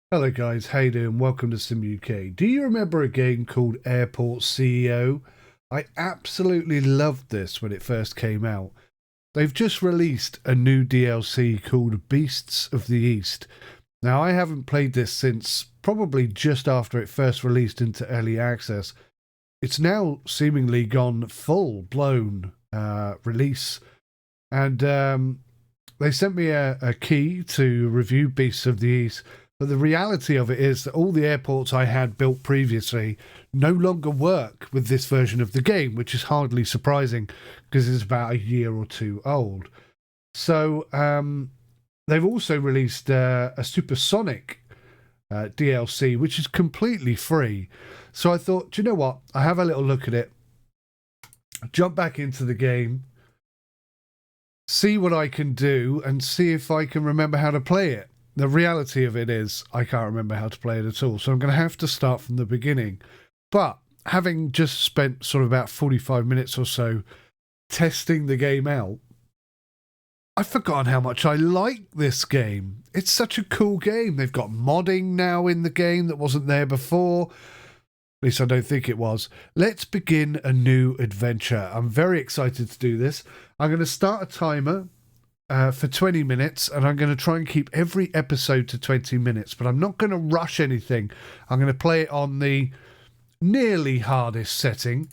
Hello guys, how you doing? Welcome to Sim UK. Do you remember a game called Airport CEO? I absolutely loved this when it first came out. They've just released a new DLC called Beasts of the East. Now I haven't played this since probably just after it first released into early access. It's now seemingly gone full-blown release, and they sent me a key to review Beasts of the East. But the reality of it is that all the airports I had built previously no longer work with this version of the game, which is hardly surprising because it's about a year or two old. So they've also released a supersonic DLC, which is completely free. So I thought, do you know what? I have a little look at it, jump back into the game, see what I can do, and see if I can remember how to play it. The reality of it is I can't remember how to play it at all, so I'm going to have to start from the beginning. But having just spent sort of about 45 minutes or so testing the game out, I've forgotten how much I like this game. It's such a cool game. They've got modding now in the game that wasn't there before. At least I don't think it was. Let's begin a new adventure. I'm very excited to do this. I'm going to start a timer for 20 minutes, and I'm going to try and keep every episode to 20 minutes, but I'm not going to rush anything. I'm going to play it on the nearly hardest setting.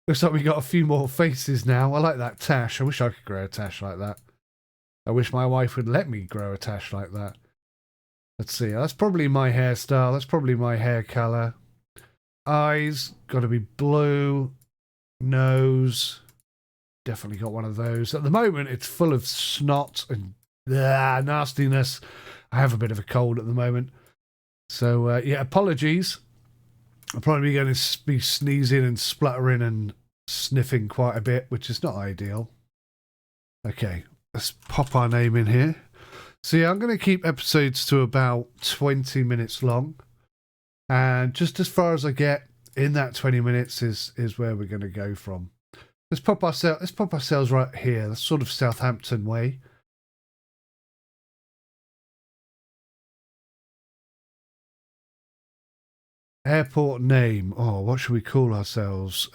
Looks like we got a few more faces now. I like that tash. I wish I could grow a tash like that. I wish my wife would let me grow a tash like that. Let's see. That's probably my hairstyle. That's probably my hair colour. Eyes, got to be blue. Nose. Definitely got one of those. At the moment, it's full of snot and nastiness. I have a bit of a cold at the moment. So, yeah, apologies. I'm probably going to be sneezing and spluttering and sniffing quite a bit, which is not ideal. Okay, let's pop our name in here. So, yeah, I'm going to keep episodes to about 20 minutes long. And just as far as I get in that 20 minutes is where we're going to go from. Let's pop ourselves right here. That's sort of Southampton way. Airport name. Oh, what should we call ourselves?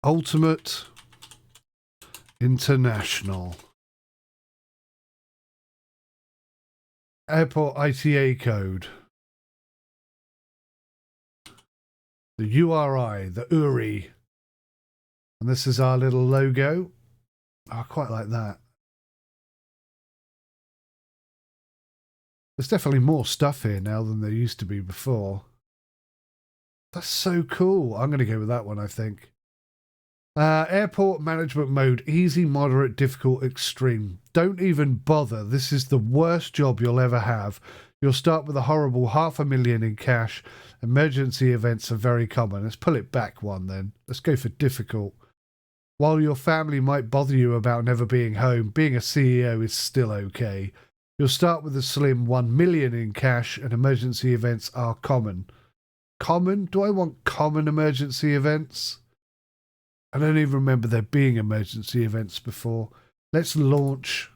Ultimate International. Airport ITA code. The URI, the URI. And this is our little logo. Oh, I quite like that. There's definitely more stuff here now than there used to be before. That's so cool. I'm going to go with that one, I think. Airport management mode. Easy, moderate, difficult, extreme. Don't even bother. This is the worst job you'll ever have. You'll start with a horrible $500,000 in cash. Emergency events are very common. Let's pull it back one then. Let's go for difficult. While your family might bother you about never being home, being a CEO is still okay. You'll start with a slim $1 million in cash, and emergency events are common. Common? Do I want common emergency events? I don't even remember there being emergency events before. Let's launch.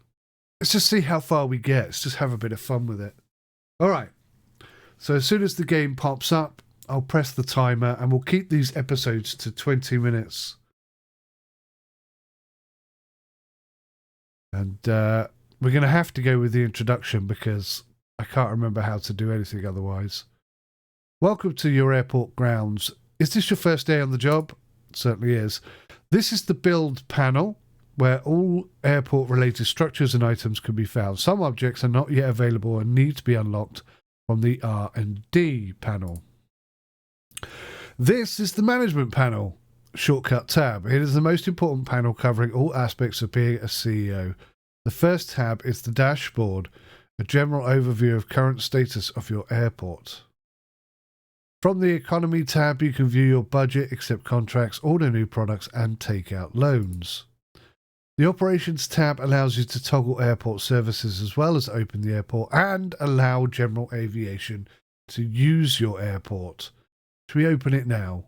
Let's just see how far we get. Let's just have a bit of fun with it. All right. So as soon as the game pops up, I'll press the timer, and we'll keep these episodes to 20 minutes. And we're going to have to go with the introduction because I can't remember how to do anything otherwise. Welcome to your airport grounds. Is this your first day on the job? It certainly is. This is the build panel where all airport related structures and items can be found. Some objects are not yet available and need to be unlocked from the R&D panel. This is the management panel. Shortcut tab. It is the most important panel covering all aspects of being a CEO. The first tab is the dashboard, a general overview of current status of your airport. From the economy tab, you can view your budget, accept contracts, order new products, and take out loans. The operations tab allows you to toggle airport services as well as open the airport and allow general aviation to use your airport. Should we open it now?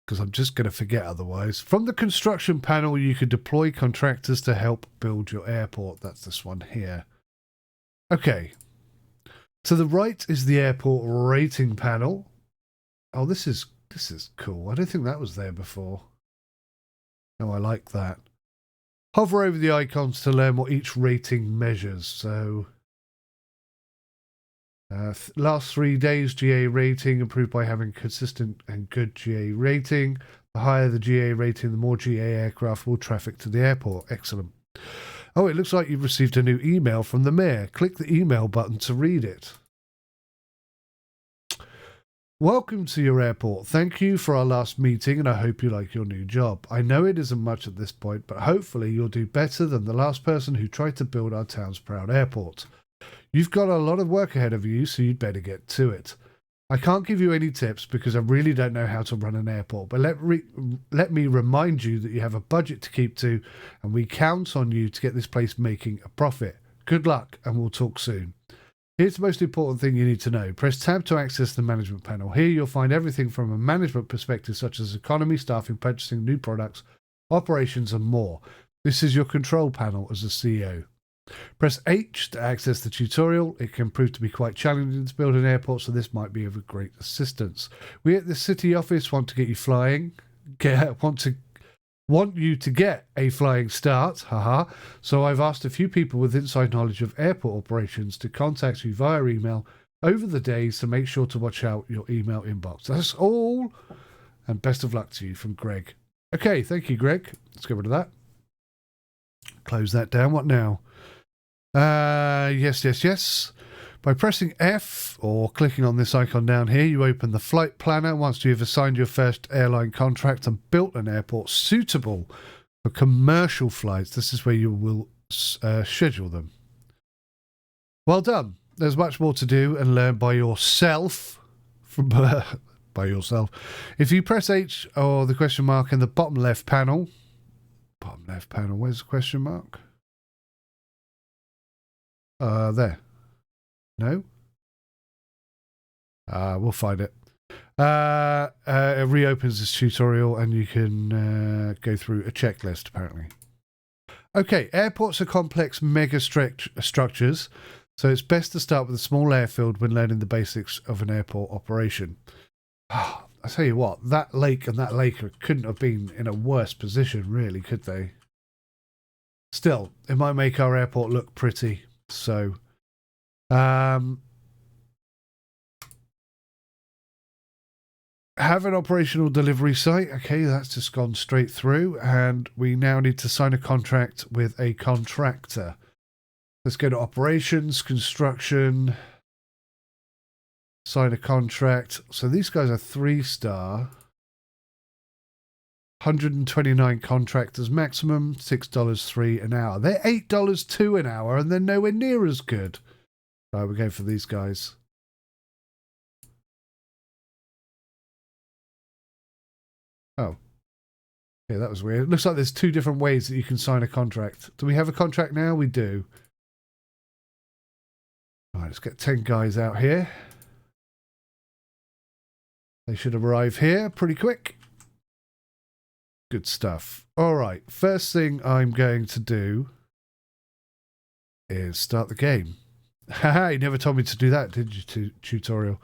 because I'm just going to forget otherwise. From the construction panel, you can deploy contractors to help build your airport. That's this one here. Okay. To the right is the airport rating panel. Oh, this is cool. I don't think that was there before. Oh, I like that. Hover over the icons to learn what each rating measures. So, last 3 days GA rating improved by having consistent and good GA rating. The higher the GA rating, the more GA aircraft will traffic to the airport. Excellent. Oh, it looks like you've received a new email from the mayor. Click the email button to read it. Welcome to your airport. Thank you for our last meeting and I hope you like your new job. I know it isn't much at this point, but hopefully you'll do better than the last person who tried to build our town's proud airport. You've got a lot of work ahead of you, so you'd better get to it. I can't give you any tips because I really don't know how to run an airport, but let me remind you that you have a budget to keep to and we count on you to get this place making a profit. Good luck and we'll talk soon. Here's the most important thing you need to know. Press tab to access the management panel. Here you'll find everything from a management perspective such as economy, staffing, purchasing, new products, operations and more. This is your control panel as a CEO. Press H to access the tutorial. It can prove to be quite challenging to build an airport, so this might be of a great assistance. We at the city office want to get you flying. Want you to get a flying start, haha. So I've asked a few people with inside knowledge of airport operations to contact you via email over the days, so make sure to watch out your email inbox. That's all, and best of luck to you from Greg. Okay, thank you, Greg. Let's get rid of that. Close that down. What now? Yes. By pressing F or clicking on this icon down here, you open the flight planner once you've assigned your first airline contract and built an airport suitable for commercial flights. This is where you will schedule them. Well done. There's much more to do and learn by yourself. By yourself. If you press H or the question mark in the bottom left panel. Where's the question mark? There. No? We'll find it. It reopens this tutorial and you can go through a checklist, apparently. Okay, airports are complex mega structures, so it's best to start with a small airfield when learning the basics of an airport operation. I tell you what, that lake and that laker couldn't have been in a worse position, really, could they? Still, it might make our airport look pretty, so... have an operational delivery site. Okay, that's just gone straight through, and we now need to sign a contract with a contractor. Let's go to operations, construction, sign a contract. So these guys are 3-star, 129 contractors maximum, $6.03 an hour. They're $8.02 an hour, and they're nowhere near as good. Right, we're going for these guys. Oh. Okay, that was weird. It looks like there's 2 different ways that you can sign a contract. Do we have a contract now? We do. All right, let's get 10 guys out here. They should arrive here pretty quick. Good stuff. All right, first thing I'm going to do is start the game. Haha, you never told me to do that, did you, tutorial?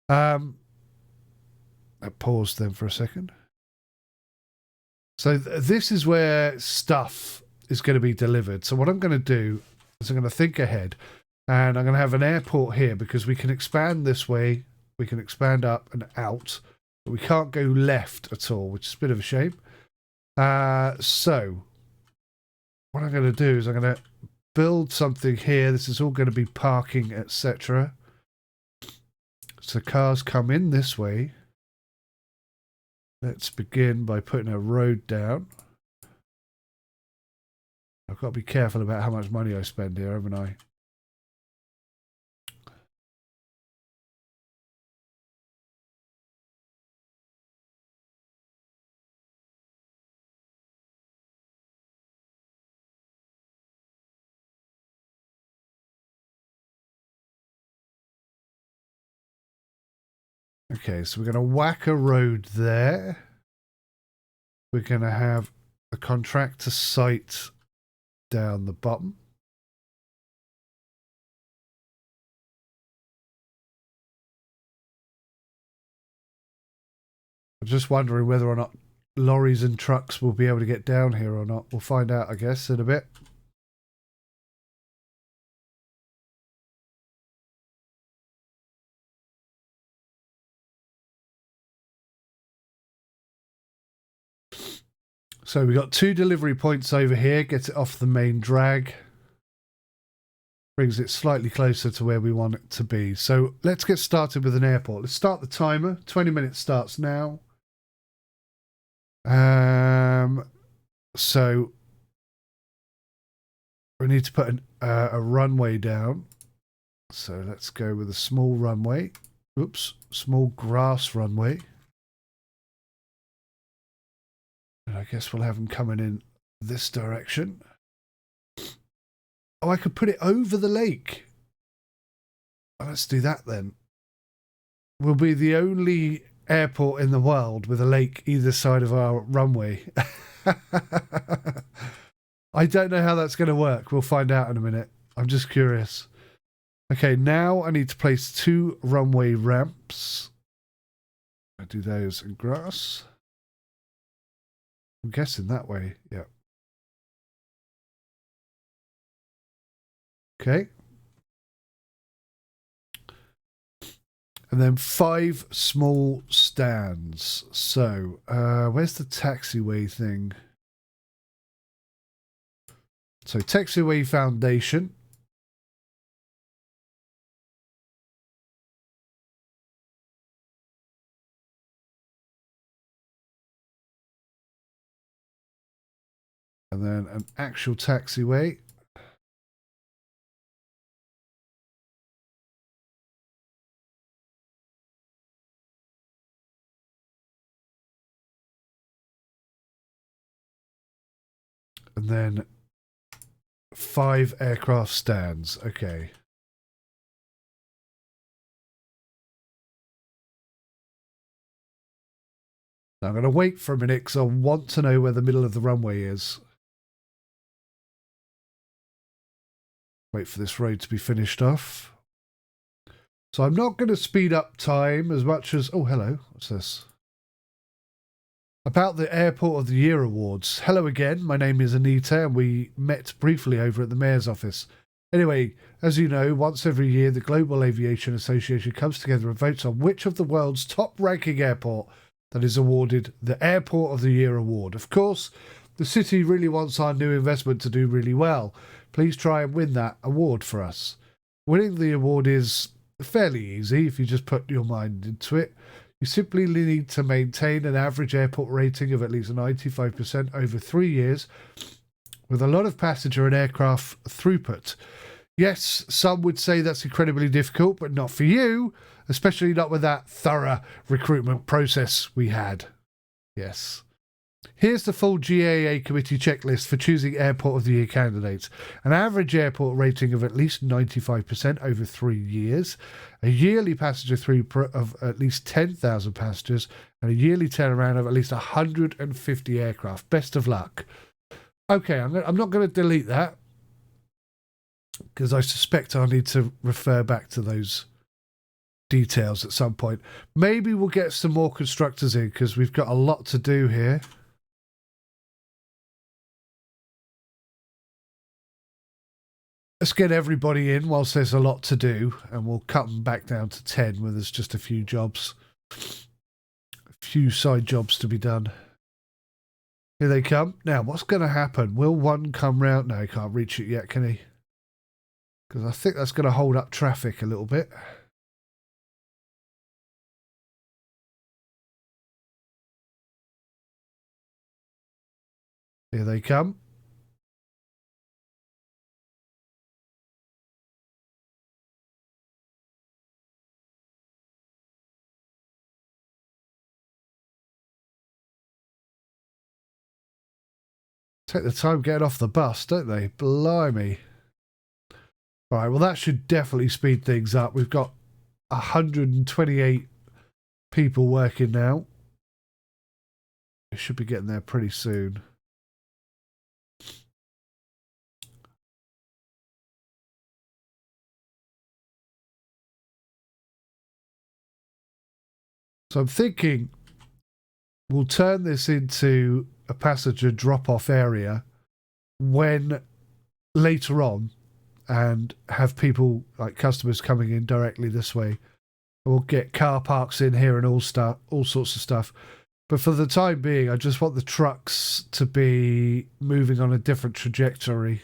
I paused then for a second. So this is where stuff is going to be delivered. So what I'm going to do is I'm going to think ahead, and I'm going to have an airport here because we can expand this way. We can expand up and out, but we can't go left at all, which is a bit of a shame. So what I'm going to do is I'm going to build something here. This is all going to be parking, etc. So cars come in this way. Let's begin by putting a road down. I've got to be careful about how much money I spend here, haven't I? Okay, so we're going to whack a road there. we're going to have the contractor site down the bottom. I'm just wondering whether or not lorries and trucks will be able to get down here or not. We'll find out, I guess, in a bit. So we got 2 delivery points over here. Gets it off the main drag. Brings it slightly closer to where we want it to be. So let's get started with an airport. Let's start the timer. 20 minutes starts now. So we need to put a runway down. So let's go with a small runway. Oops, small grass runway. And I guess we'll have them coming in this direction. Oh, I could put it over the lake. Oh, let's do that then. We'll be the only airport in the world with a lake either side of our runway. I don't know how that's going to work. We'll find out in a minute. I'm just curious. Okay, now I need to place 2 runway ramps. I do those in grass. I'm guessing that way. Yeah. Okay. And then 5 small stands. So, where's the taxiway thing? So, taxiway foundation. And then an actual taxiway. And then 5 aircraft stands. Okay. Now I'm going to wait for a minute because I want to know where the middle of the runway is. Wait for this road to be finished off. So I'm not going to speed up time as much as... Oh, hello. What's this? About the Airport of the Year Awards. Hello again. My name is Anita and we met briefly over at the Mayor's office. Anyway, as you know, once every year the Global Aviation Association comes together and votes on which of the world's top-ranking airport that is awarded the Airport of the Year Award. Of course, the city really wants our new investment to do really well. Please try and win that award for us. Winning the award is fairly easy if you just put your mind into it. You simply need to maintain an average airport rating of at least 95% over 3 years with a lot of passenger and aircraft throughput. Yes, some would say that's incredibly difficult, but not for you, especially not with that thorough recruitment process we had. Yes. Here's the full GAA committee checklist for choosing Airport of the Year candidates. An average airport rating of at least 95% over 3 years, a yearly passenger throughput of at least 10,000 passengers, and a yearly turnaround of at least 150 aircraft. Best of luck. Okay, I'm not going to delete that because I suspect I'll need to refer back to those details at some point. Maybe we'll get some more constructors in because we've got a lot to do here. Let's get everybody in whilst there's a lot to do, and we'll cut them back down to 10 where there's just a few jobs. A few side jobs to be done. Here they come. Now, what's going to happen? Will one come round? No, he can't reach it yet, can he? Because I think that's going to hold up traffic a little bit. Here they come. Take the time getting off the bus, don't they? Blimey. Right, well, that should definitely speed things up. We've got 128 people working now. We should be getting there pretty soon. So I'm thinking we'll turn this into a passenger drop-off area when later on, and have people like customers coming in directly this way. We'll get car parks in here and all sorts of stuff. But for the time being, I just want the trucks to be moving on a different trajectory.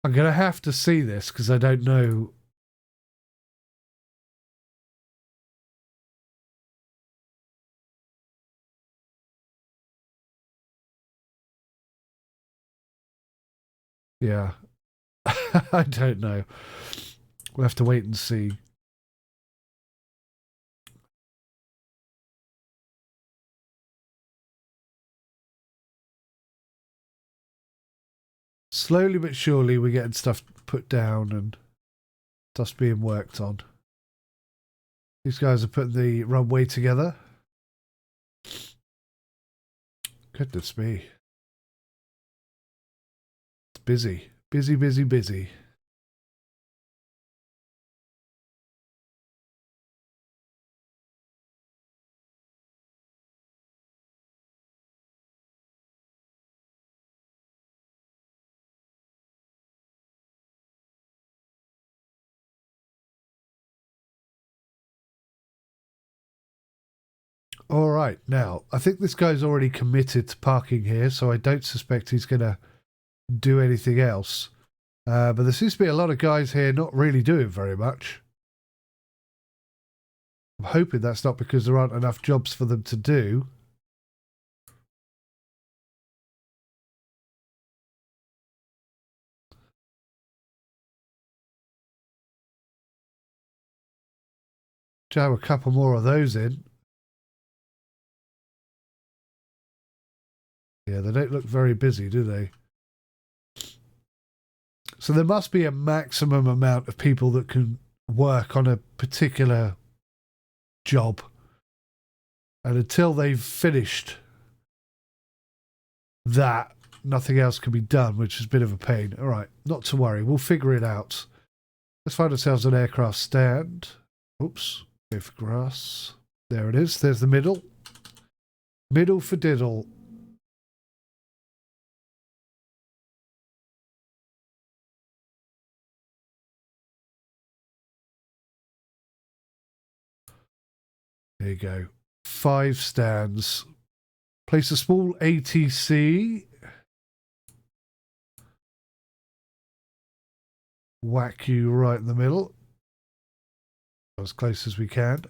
I'm going to have to see this because I don't know. Yeah. I don't know. We'll have to wait and see. Slowly but surely we're getting stuff put down and stuff's being worked on. These guys are putting the runway together. Goodness me. It's busy. Busy, busy, busy. All right, now, I think this guy's already committed to parking here, so I don't suspect he's going to do anything else. But there seems to be a lot of guys here not really doing very much. I'm hoping that's not because there aren't enough jobs for them to do. Jam a couple more of those in. Yeah, they don't look very busy, do they? So there must be a maximum amount of people that can work on a particular job. And until they've finished that, nothing else can be done, which is a bit of a pain. All right, not to worry. We'll figure it out. Let's find ourselves an aircraft stand. Oops, go for grass. There it is. There's the middle. Middle for diddle. There you go. 5 stands. Place a small ATC. Whack you right in the middle. As close as we can.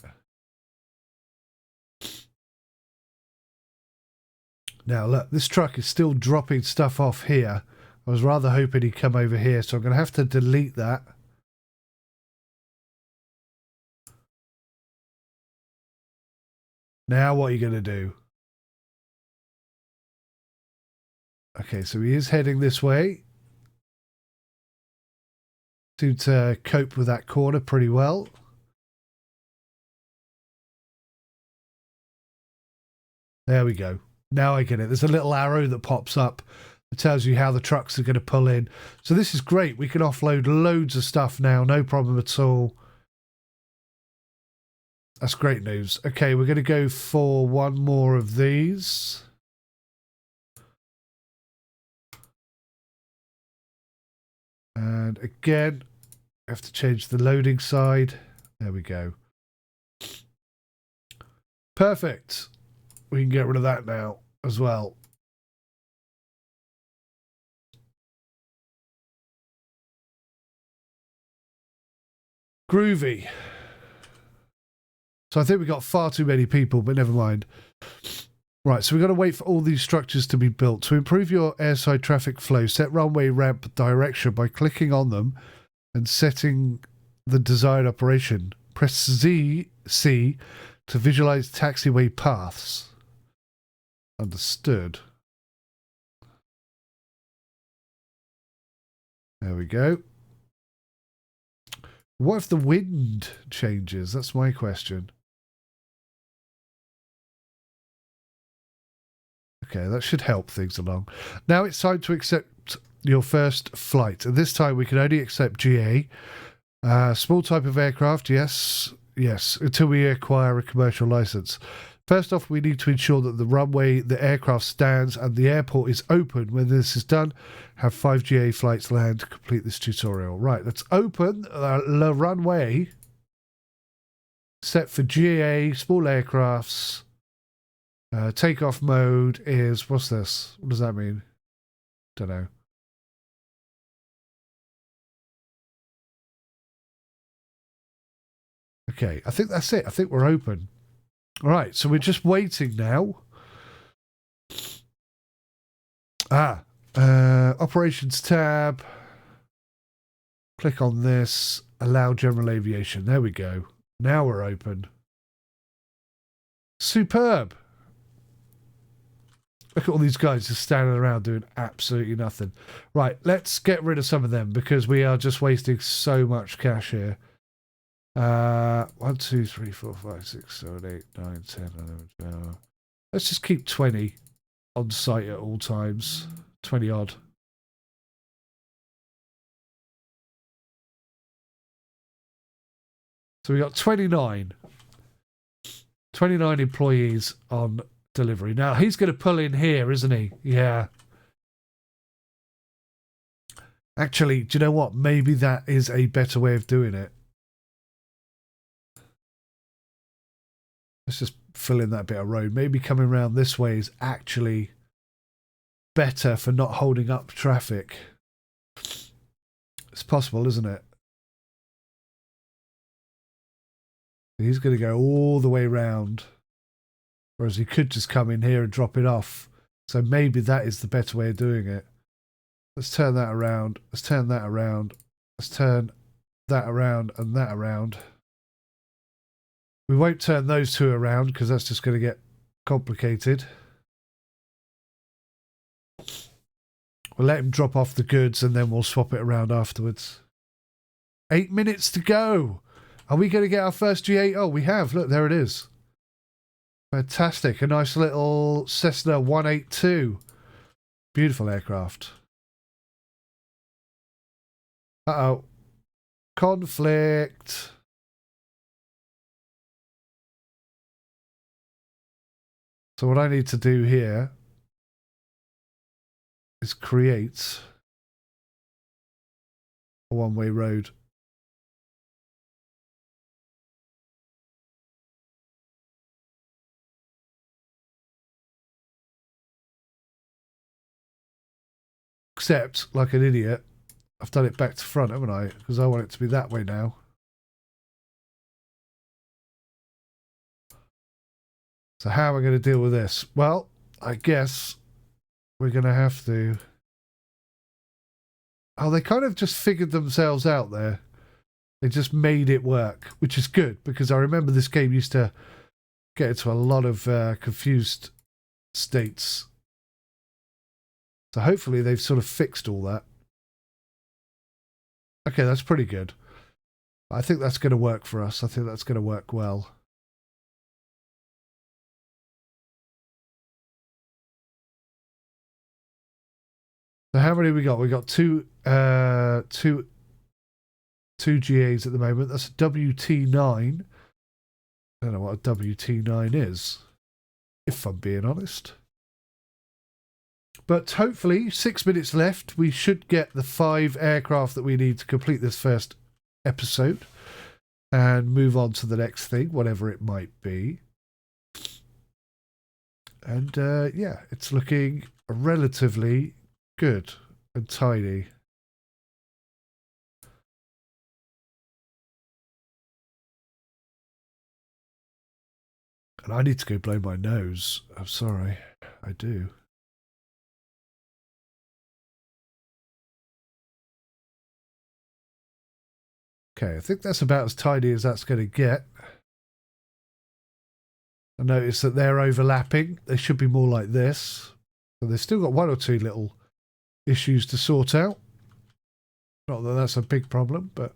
Now look, this truck is still dropping stuff off here. I was rather hoping he'd come over here, so I'm going to have to delete that. Now what are you going to do? Okay, so he is heading this way. Seemed to cope with that corner pretty well. There we go. Now I get it. There's a little arrow that pops up that tells you how the trucks are going to pull in. So this is great. We can offload loads of stuff now. No problem at all. That's great news. Okay, we're going to go for one more of these. And again, I have to change the loading side. There we go. Perfect. We can get rid of that now as well. Groovy. So I think we got far too many people, but never mind. Right, so we've got to wait for all these structures to be built. To improve your airside traffic flow, set runway ramp direction by clicking on them and setting the desired operation. Press C to visualize taxiway paths. Understood. There we go. What if the wind changes? That's my question. Okay, that should help things along. Now it's time to accept your first flight. And this time we can only accept GA. Small type of aircraft, yes. Yes, until we acquire a commercial license. First off, we need to ensure that the runway the aircraft stands and the airport is open. When this is done, have 5 GA flights land to complete this tutorial. Right, let's open the runway. Set for GA, small aircrafts. Takeoff mode is, what's this? What does that mean? Don't know. Okay, I think that's it. I think we're open. All right, so we're just waiting now. Operations tab. Click on this. Allow general aviation. There we go. Now we're open. Superb. Look at all these guys just standing around doing absolutely nothing. Right, let's get rid of some of them because we are just wasting so much cash here. 1, 2, 3, 4, 5, 6, 7, 8, 9, 10, 11, 12. Let's just keep 20 on site at all times. 20 odd. So we got 29 employees on delivery. Now he's going to pull in here, isn't he? Yeah. Actually, do you know what? Maybe that is a better way of doing it. Let's just fill in that bit of road. Maybe coming around this way is actually better for not holding up traffic. It's possible, isn't it? He's going to go all the way round. Whereas he could just come in here and drop it off. So maybe that is the better way of doing it. Let's turn that around. Let's turn that around. Let's turn that around and that around. We won't turn those two around because that's just going to get complicated. We'll let him drop off the goods and then we'll swap it around afterwards. 8 minutes to go. Are we going to get our first G8? Oh, we have. Look, there it is. Fantastic. A nice little Cessna 182. Beautiful aircraft. Uh-oh. Conflict. So what I need to do here is create a one-way road. Except, like an idiot, I've done it back to front, haven't I? Because I want it to be that way now. So how am I going to deal with this? Well, I guess we're going to have to... Oh, they kind of just figured themselves out there. They just made it work, which is good, because I remember this game used to get into a lot of confused states. So hopefully they've sort of fixed all that. Okay, that's pretty good. I think that's going to work for us. I think that's going to work well. So how many we got? We got two GAs at the moment. That's a WT9. I don't know what a WT9 is, if I'm being honest. But hopefully, 6 minutes left. We should get the 5 aircraft that we need to complete this first episode and move on to the next thing, whatever it might be. And yeah, it's looking relatively good and tidy. And I need to go blow my nose. I'm sorry. I do. Okay, I think that's about as tidy as that's going to get. I notice that they're overlapping. They should be more like this. So they've still got 1 or 2 little issues to sort out. Not that that's a big problem, but...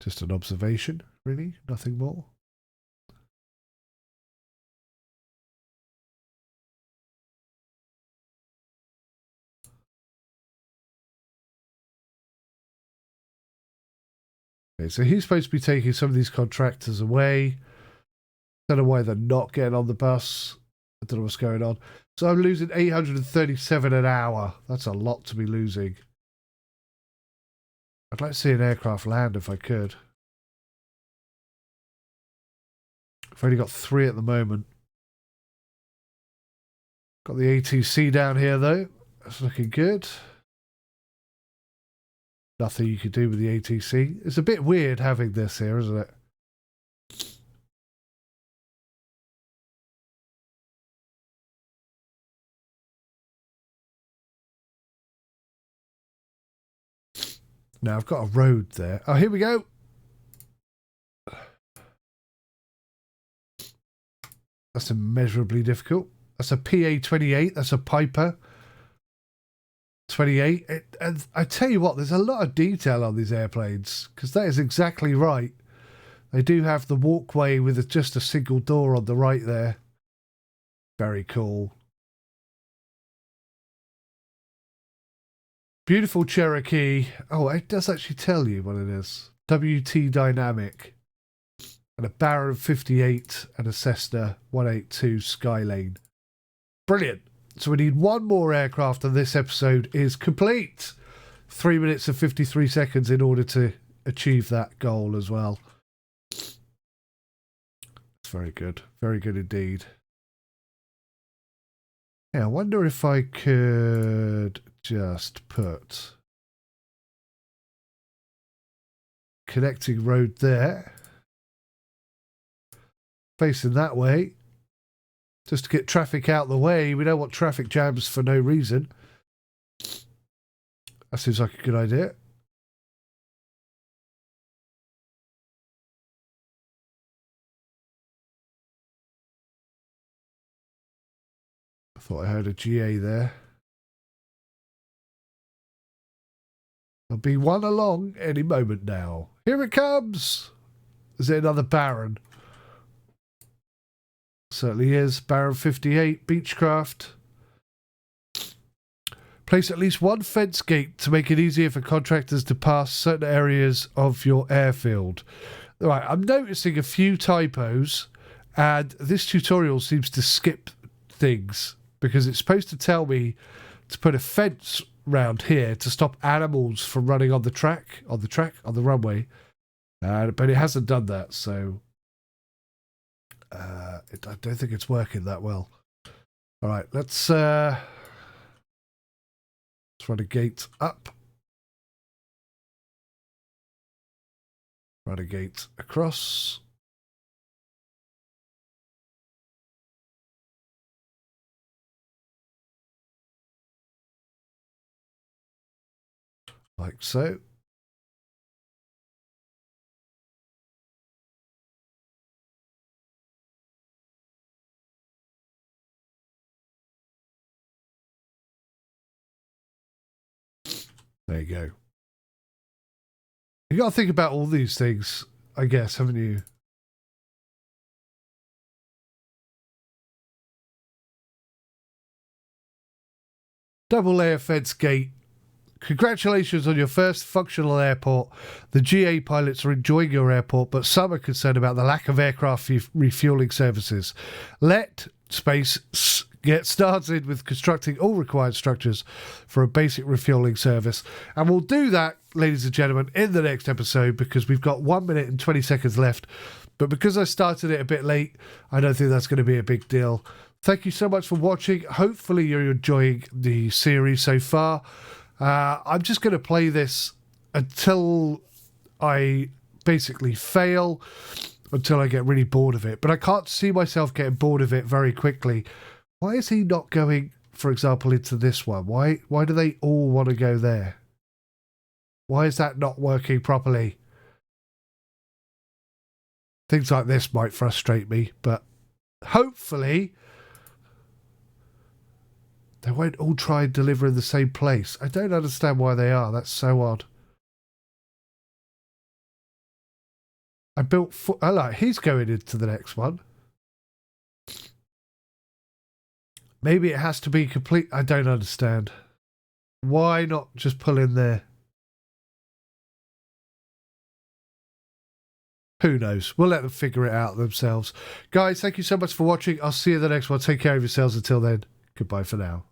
Just an observation, really, nothing more. Okay, so he's supposed to be taking some of these contractors away. Don't know why they're not getting on the bus. I don't know what's going on. So I'm losing 837 an hour. That's a lot to be losing. I'd like to see an aircraft land if I could. I've only got 3 at the moment. Got the ATC down here though. That's looking good. Nothing you could do with the ATC. It's a bit weird having this here, isn't it? Now I've got a road there. Oh, here we go. That's immeasurably difficult. That's a PA-28. That's a Piper 28. And I tell you what, there's a lot of detail on these airplanes, because that is exactly right. They do have the walkway with just a single door on the right there. Very cool. Beautiful Cherokee. Oh, it does actually tell you what it is. WT Dynamic. And a Baron 58 and a Cessna 182 Skylane. Brilliant. So we need one more aircraft and this episode is complete. 3 minutes and 53 seconds in order to achieve that goal as well. It's very good. Very good indeed. Yeah, I wonder if I could just put connecting road there. Facing that way. Just to get traffic out the way. We don't want traffic jams for no reason. That seems like a good idea. I thought I heard a GA there. There'll be one along any moment now. Here it comes! Is it another Baron? Certainly is. Baron 58, Beechcraft. Place at least one fence gate to make it easier for contractors to pass certain areas of your airfield. Right, I'm noticing a few typos, and this tutorial seems to skip things because it's supposed to tell me to put a fence round here to stop animals from running on the runway, but it hasn't done that, so I don't think it's working that well. All right, let's run a gate up, run a gate across. Like so. There you go. You got to think about all these things, I guess, haven't you? Double layer fence gate. Congratulations on your first functional airport. The GA pilots are enjoying your airport, but some are concerned about the lack of aircraft refueling services. Let space get started with constructing all required structures for a basic refueling service. And we'll do that, ladies and gentlemen, in the next episode, because we've got 1 minute and 20 seconds left. But because I started it a bit late, I don't think that's going to be a big deal. Thank you so much for watching. Hopefully you're enjoying the series so far. I'm just going to play this until I basically fail, until I get really bored of it. But I can't see myself getting bored of it very quickly. Why is he not going, for example, into this one? Why do they all want to go there? Why is that not working properly? Things like this might frustrate me, but hopefully They won't all try and deliver in the same place. I don't understand why they are. That's so odd. I built... I like, he's going into the next one. Maybe it has to be complete... I don't understand. Why not just pull in there? Who knows? We'll let them figure it out themselves. Guys, thank you so much for watching. I'll see you in the next one. Take care of yourselves until then. Goodbye for now.